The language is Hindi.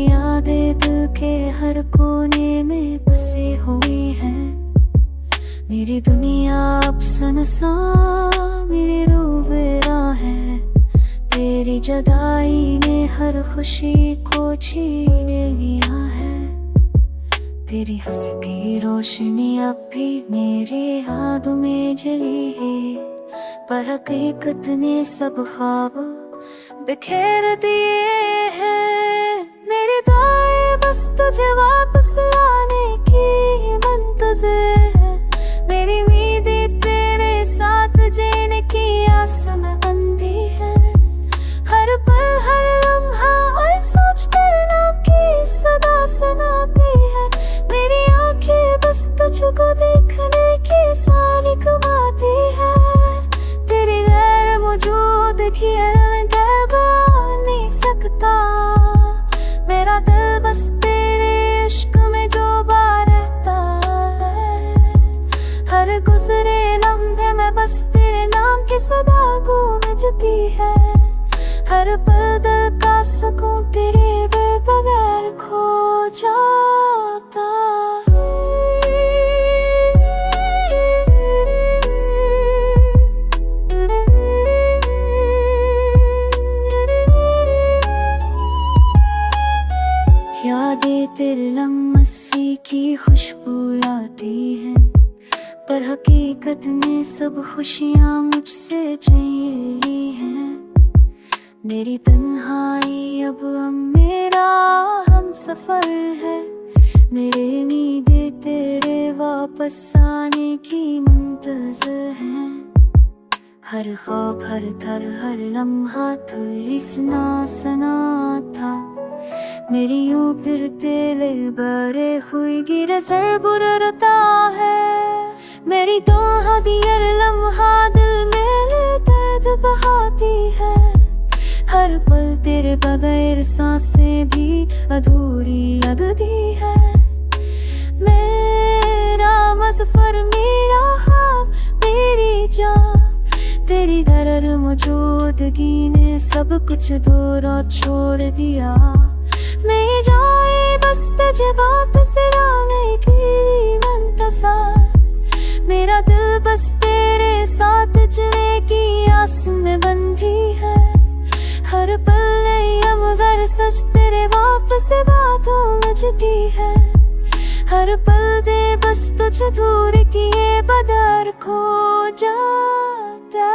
यादें दिल के हर कोने में बसी हुई हैं। मेरी दुनिया अब सुनसान, मेरी रूह वीरा है। तेरी जुदाई ने हर खुशी को छीन लिया है। तेरी हंसी की रोशनी अब भी मेरी यादों में जली है, पर हकीकत ने सब ख्वाब बिखेर दिए हैं। मेरी दुआएं बस तुझे वापस लाने की मुंतज़िर है। मेरी उम्मीदें तेरे साथ जीने की आस में बंधी है। हर पल हर लम्हा और सोच तेरे नाम की सदा सुनाती है। मेरी आंखें बस तुझको देखने की सारी कमाती है। तेरी गैर मौजूदगी मैं नहीं सकता। मेरा दिल बस तेरे इश्क में डूबा रहता है। हर गुजरे लम्हे में बस तेरे नाम की सदा गूंजती है। हर पल दिल का सुकून तेरे बगैर खो जाता। यादें तेरे लम्हे की खुशबू लाती है, पर हकीकत में सब खुशियाँ मुझसे छीन ली हैं। मेरी तन्हाई अब मेरा हम सफर है। मेरी उम्मीदें तेरे वापस आने की मुंतज़िर है। हर ख्वाब हर थर हर लम्हा तेरी सना था। मेरी यूं फिरते ले बरे हुई गिरे सर बुरता है। मेरी तो हर लम्हा दिल मेरे दर्द बहाती है। हर पल तेरे बगैर सांसें भी अधूरी लगती है। मेरा मज़फ़र मेरा ख्वाब मेरी जान, तेरी गैर मौजूदगी ने सब कुछ दूर छोड़ दिया। मैं जाए बस तुझे वापस लाने की मुंतज़िर। मेरा दिल बस तेरे साथ चलने की आस में बंधी है। हर पल मगर सच तेरे वापस बातों मुझती है। हर पल दे बस तुझे दूर किए बदर खो जाता।